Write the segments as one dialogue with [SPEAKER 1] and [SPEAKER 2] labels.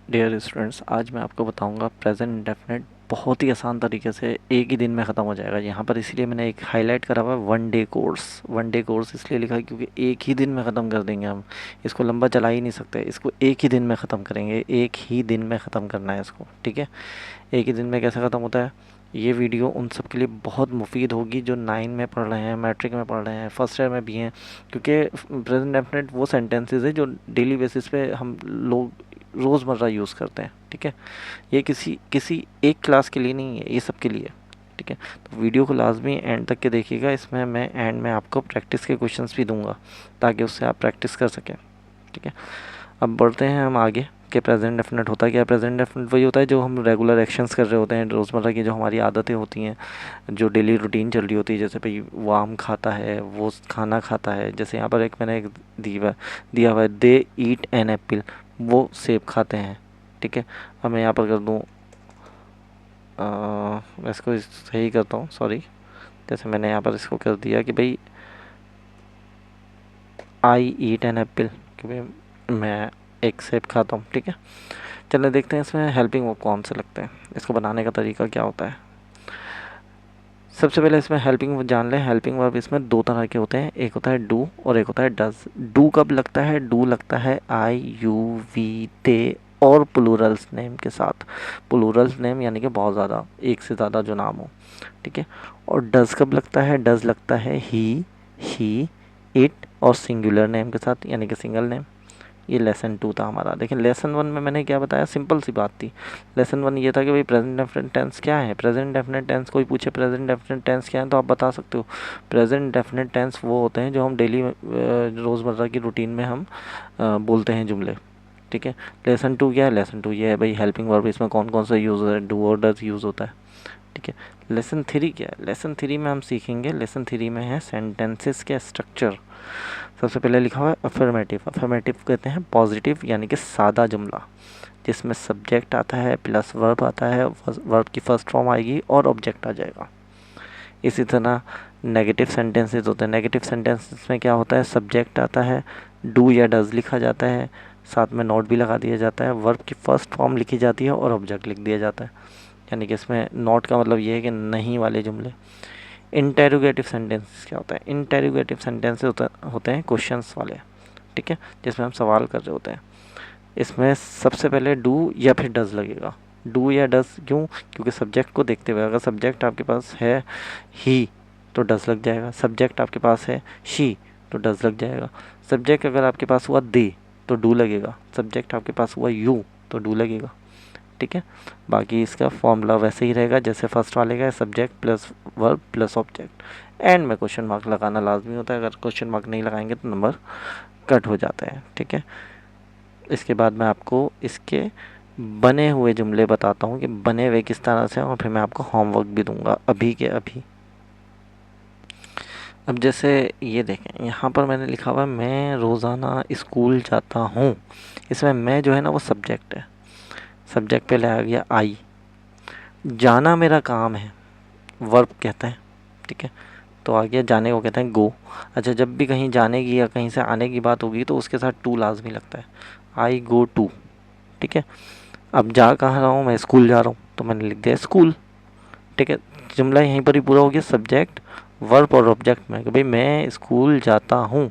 [SPEAKER 1] Dear students, आज मैं आपको बताऊंगा प्रेजेंट इंडेफिनिट बहुत ही आसान तरीके से एक ही दिन में ख़त्म हो जाएगा। यहाँ पर इसलिए मैंने एक हाईलाइट करा हुआ है वन डे कोर्स इसलिए लिखा है क्योंकि एक ही दिन में ख़त्म कर देंगे हम। इसको लंबा चला ही नहीं सकते, इसको एक ही दिन में ख़त्म करेंगे, एक ही दिन में ख़त्म करना है इसको। ठीक है, एक ही दिन में कैसे ख़त्म होता है, ये वीडियो उन सब के लिए बहुत मुफीद होगी जो 9 में पढ़ रहे हैं, मैट्रिक में पढ़ रहे हैं, फर्स्ट ईयर में भी हैं। क्योंकि प्रेजेंट डेफिनेट वो सेंटेंसेस है जो डेली बेसिस पे हम लोग रोज़मर्रा यूज़ करते हैं। ठीक है, ये किसी किसी एक क्लास के लिए नहीं है, ये सब के लिए। ठीक है, तो वीडियो को लाजमी एंड तक के देखिएगा। इसमें मैं एंड में आपको प्रैक्टिस के क्वेश्चंस भी दूंगा ताकि उससे आप प्रैक्टिस कर सकें। ठीक है, अब बढ़ते हैं हम आगे कि प्रेजेंट डेफिनेट होता है क्या। प्रेजेंट डेफिनेट वही होता है जो हम रेगुलर एक्शंस कर रहे होते हैं, रोज़मर्रा की जो हमारी आदतें होती हैं, जो डेली रूटीन चल रही होती है। जैसे भाई वो आम खाता है, वो खाना खाता है। जैसे यहाँ पर एक मैंने एक दिया हुआ है, दे ईट एन एप्पल, वो सेब खाते हैं। ठीक है, अब मैं यहाँ पर कर दूँ, मैं इसको सही करता हूँ, सॉरी। जैसे मैंने यहाँ पर इसको कर दिया कि भाई आई ईट एन एप्पल, क्योंकि मैं एक सेब खाता हूँ। ठीक है, चलिए देखते हैं इसमें हेल्पिंग वर्ब कौन से लगते हैं, इसको बनाने का तरीका क्या होता है। सबसे पहले इसमें हेल्पिंग वर्ब जान लें। हेल्पिंग वर्ब इसमें दो तरह के होते हैं, एक होता है डू और एक होता है डज। डू कब लगता है, डू लगता है आई यू वी ते और प्लूरल्स नेम के साथ। प्लूरल्स नेम यानी कि बहुत ज़्यादा, एक से ज़्यादा जो नाम हो। ठीक है, और डज कब लगता है, डज लगता है ही, शी, इट और सिंगुलर नेम के साथ यानी कि सिंगल नेम। ये लेसन 2 था हमारा। देखिए लेसन 1 में मैंने क्या बताया, सिंपल सी बात थी। लेसन 1 ये था कि भाई प्रेजेंट डेफिनेट टेंस क्या है। प्रेजेंट डेफिनेट टेंस, कोई पूछे प्रेजेंट डेफिनेट टेंस क्या है तो आप बता सकते हो। प्रेजेंट डेफिनेट टेंस वो होते हैं जो हम डेली रोज़मर्रा की रूटीन में हम बोलते हैं जुमले। ठीक है, लेसन 2 क्या है, लेसन 2 ये है भाई हेल्पिंग वर्ब, इसमें कौन कौन सा यूज़ है, डू और डज यूज़ होता है। ठीक है, लेसन 3 क्या है, लेसन 3 में हम सीखेंगे, लेसन 3 में है सेंटेंसेस के स्ट्रक्चर। सबसे पहले लिखा हुआ है अफर्मेटिव। अफर्मेटिव कहते हैं पॉजिटिव यानी कि सादा जुमला, जिसमें सब्जेक्ट आता है प्लस वर्ब आता है, वर्ब की फर्स्ट फॉर्म आएगी और ऑब्जेक्ट आ जाएगा। इसी तरह नेगेटिव सेंटेंसेस होते हैं। नेगेटिव सेंटेंसेस में क्या होता है, सब्जेक्ट आता है, डू या डज लिखा जाता है, साथ में नोट भी लगा दिया जाता है, वर्ब की फर्स्ट फॉर्म लिखी जाती है और ऑब्जेक्ट लिख दिया जाता है। यानी कि इसमें नोट का मतलब ये है कि नहीं वाले जुमले। इंटेरोगेटिव सेंटेंसेस क्या होता है, इंटेरोगेटिव सेंटेंसेस होते हैं क्वेश्चंस वाले। ठीक है, जिसमें हम सवाल कर रहे होते हैं। इसमें सबसे पहले डू या फिर डज लगेगा। डू या डज क्यों, क्योंकि सब्जेक्ट को देखते हुए, अगर सब्जेक्ट आपके पास है ही तो डज लग जाएगा, सब्जेक्ट आपके पास है शी तो डज लग जाएगा, सब्जेक्ट अगर आपके पास हुआ दे तो डू लगेगा, सब्जेक्ट आपके पास हुआ यू तो डू लगेगा। ठीक है, बाकी इसका फॉर्मूला वैसे ही रहेगा जैसे फर्स्ट वाले का, subject plus verb plus object. And में क्वेश्चन मार्क लगाना लाजमी होता है, अगर क्वेश्चन मार्क नहीं लगाएंगे तो नंबर कट हो जाता है। ठीक है, इसके बाद मैं आपको इसके बने हुए जुमले बताता हूँ कि बने हुए किस तरह से, और फिर मैं आपको होमवर्क भी दूंगा अभी के अभी। अब जैसे ये देखें, यहाँ पर मैंने लिखा हुआ है मैं रोज़ाना स्कूल जाता हूँ। इसमें मैं जो है ना वो सब्जेक्ट है, सब्जेक्ट पहले आ गया आई। जाना मेरा काम है, वर्ब कहते हैं। ठीक है, तो आ गया जाने को कहते हैं गो। अच्छा, जब भी कहीं जाने की या कहीं से आने की बात होगी तो उसके साथ टू लाजमी लगता है, आई गो टू। ठीक है, अब जा कहाँ रहा हूँ, मैं स्कूल जा रहा हूँ तो मैंने लिख दिया स्कूल। ठीक है, जुमला यहीं पर ही पूरा हो गया, सब्जेक्ट वर्ब और ऑब्जेक्ट में कि भाई मैं स्कूल जाता हूँ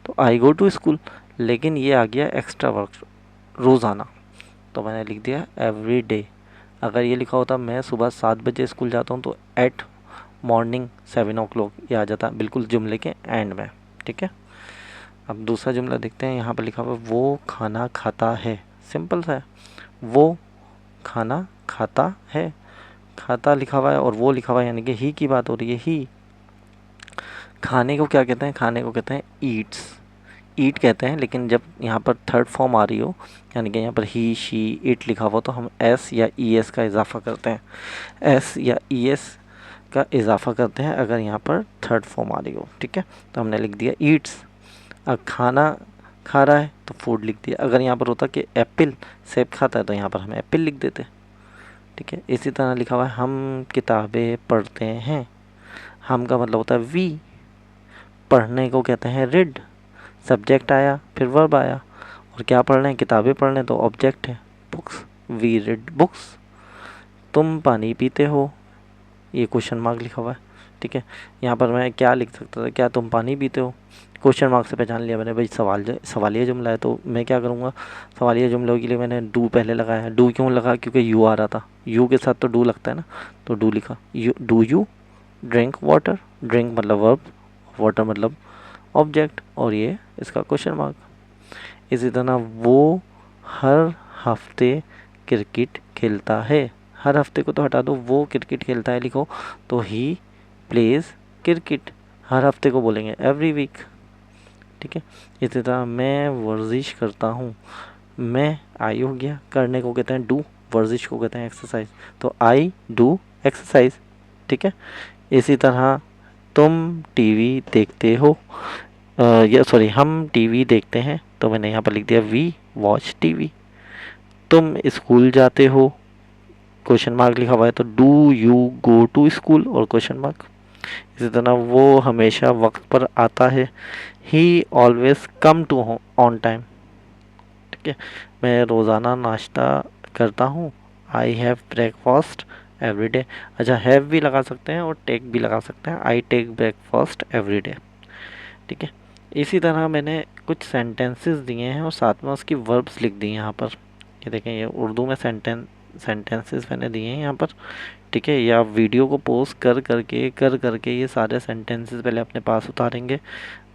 [SPEAKER 1] तो आई गो टू स्कूल। लेकिन ये आ गया एक्स्ट्रा वर्क, रोज़ाना, तो मैंने लिख दिया एवरी डे। अगर ये लिखा होता मैं सुबह 7 बजे स्कूल जाता हूँ तो एट मॉर्निंग 7 o'clock ये आ जाता बिल्कुल जुमले के एंड में। ठीक है, अब दूसरा जुमला देखते हैं। यहाँ पर लिखा हुआ वो खाना खाता है, सिंपल सा है, वो खाना खाता है, खाता लिखा हुआ है और वो लिखा हुआ है यानी कि ही की बात हो रही है, ही। खाने को क्या कहते हैं, खाने को कहते हैं ईट्स, ईट कहते हैं। लेकिन जब यहाँ पर थर्ड फॉर्म आ रही हो यानी कि यहाँ पर ही शी इट लिखा हुआ तो हम एस या ई एस का इजाफा करते हैं, एस या ई एस का इजाफा करते हैं अगर यहाँ पर थर्ड फॉर्म आ रही हो। ठीक है, तो हमने लिख दिया ईट्स। अब खाना खा रहा है तो फूड लिख दिया। अगर यहाँ पर होता कि एप्पल सेब खाता है तो यहाँ पर हम एप्पल लिख देते। ठीक है, इसी तरह लिखा हुआ है हम किताबें पढ़ते हैं, हम का मतलब होता है वी, पढ़ने को कहते हैं रीड, सब्जेक्ट आया फिर वर्ब आया, और क्या पढ़ रहे हैं, किताबें पढ़ रहे हैं तो ऑब्जेक्ट है। Books, we read books. तुम पानी पीते हो, ये क्वेश्चन मार्क लिखा हुआ है, ठीक है। यहाँ पर मैं क्या लिख सकता था, क्या तुम पानी पीते हो, क्वेश्चन मार्क से पहचान लिया मैंने भाई सवालिया जुमला है, तो मैं क्या करूँगा, सवालिया जुमलों के लिए मैंने डू पहले लगाया है। डू क्यों लगा, क्योंकि यू आ रहा था, यू के साथ तो डू लगता है ना, तो डू लिखा। Do you drink water, drink मतलब वर्ब, वाटर मतलब ऑब्जेक्ट, और ये इसका क्वेश्चन मार्क। इसी तरह वो हर हफ्ते क्रिकेट खेलता है, हर हफ्ते को तो हटा दो, वो क्रिकेट खेलता है लिखो, तो ही प्लेज क्रिकेट, हर हफ्ते को बोलेंगे एवरी वीक, ठीक है। इसी तरह मैं वर्जिश करता हूँ, मैं आई हो गया, करने को कहते हैं डू, वर्जिश को कहते हैं एक्सरसाइज, तो आई डू एक्सरसाइज, ठीक है। इसी तरह तुम टीवी देखते हो, या सॉरी हम टीवी देखते हैं, तो मैंने यहाँ पर लिख दिया वी वॉच टीवी। तुम स्कूल जाते हो, क्वेश्चन मार्क लिखा हुआ है, तो do you go to school और क्वेश्चन मार्क। इसी तरह वो हमेशा वक्त पर आता है, he always come to on time, ठीक है। मैं रोज़ाना नाश्ता करता हूँ, I have breakfast every day. अच्छा, हैव भी लगा सकते हैं और टेक भी लगा सकते हैं, I take breakfast every day, ठीक है। इसी तरह मैंने कुछ सेंटेंसेस दिए हैं और साथ में उसकी वर्ब्स लिख दी यहाँ पर, ये देखें, ये उर्दू में सेंटेंसेस मैंने दिए हैं यहाँ पर, ठीक है। या वीडियो को पोस्ट कर करके ये सारे सेंटेंसेस पहले अपने पास उतारेंगे,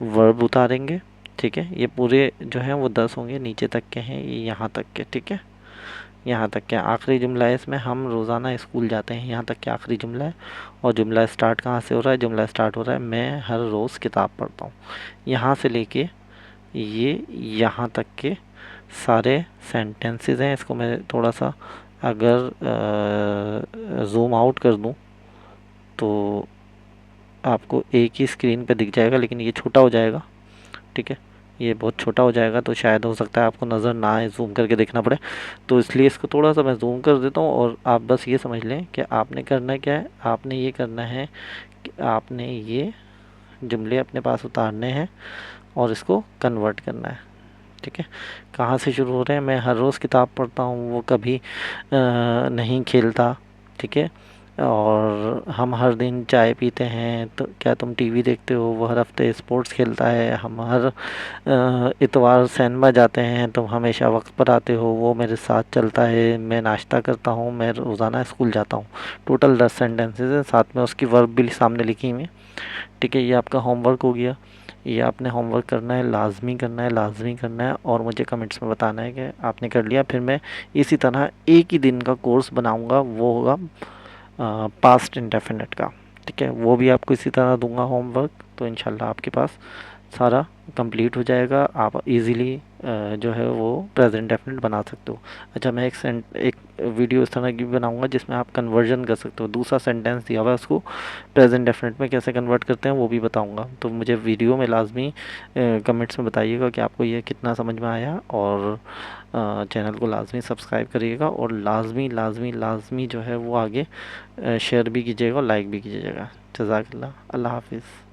[SPEAKER 1] वर्ब उतारेंगे, ठीक है। ये पूरे जो हैं वो 10 होंगे, नीचे तक के हैं ये, यहाँ तक के, ठीक है, यहाँ तक के। आखिरी जुमला है इसमें, हम रोज़ाना स्कूल जाते हैं, यहाँ तक के आखिरी जुमला है। और जुमला स्टार्ट कहाँ से हो रहा है, जुमला स्टार्ट हो रहा है मैं हर रोज़ किताब पढ़ता हूँ, यहाँ से लेके ये यहाँ तक के सारे सेंटेंसेस हैं। इसको मैं थोड़ा सा अगर ज़ूम आउट कर दूँ तो आपको एक ही स्क्रीन पे दिख जाएगा, लेकिन ये छोटा हो जाएगा, ठीक है। ये बहुत छोटा हो जाएगा, तो शायद हो सकता है आपको नज़र ना आए, जूम करके देखना पड़े, तो इसलिए इसको थोड़ा सा मैं जूम कर देता हूँ। और आप बस ये समझ लें कि आपने करना क्या है, आपने ये करना है कि आपने ये जुमले अपने पास उतारने हैं और इसको कन्वर्ट करना है, ठीक है। कहाँ से शुरू हो रहे हैं, मैं हर रोज़ किताब पढ़ता हूँ, वो कभी नहीं खेलता, ठीक है। और हम हर दिन चाय पीते हैं, तो क्या तुम टीवी देखते हो, वो हर हफ्ते स्पोर्ट्स खेलता है, हम हर इतवार सिनेमा जाते हैं, तुम हमेशा वक्त पर आते हो, वो मेरे साथ चलता है, मैं नाश्ता करता हूँ, मैं रोज़ाना स्कूल जाता हूँ। टोटल 10 सेंटेंसेस हैं, साथ में उसकी वर्ब भी सामने लिखी हुई है, ठीक है। ये आपका होमवर्क हो गया, ये आपने होमवर्क करना है, लाजमी करना है, लाजमी करना है, और मुझे कमेंट्स में बताना है कि आपने कर लिया। फिर मैं इसी तरह एक ही दिन का कोर्स बनाऊंगा, वो होगा पास्ट इंडेफिनिट का, ठीक है। वो भी आपको इसी तरह दूंगा होमवर्क, तो इंशाल्लाह आपके पास सारा कंप्लीट हो जाएगा, आप इजीली जो है वो प्रेजेंट डेफिनेट बना सकते हो। अच्छा, मैं एक वीडियो इस तरह की बनाऊंगा जिसमें आप कन्वर्जन कर सकते हो, दूसरा सेंटेंस दिया हुआ है उसको प्रेजेंट डेफिनेट में कैसे कन्वर्ट करते हैं वो भी बताऊंगा। तो मुझे वीडियो में लाजमी कमेंट्स में बताइएगा कि आपको ये कितना समझ में आया, और चैनल को लाजमी सब्सक्राइब करिएगा, और लाजमी लाजमी लाजमी जो है वो आगे शेयर भी कीजिएगा और लाइक भी कीजिएगा। जज़ाकल्लाह, अल्लाह हाफिज़।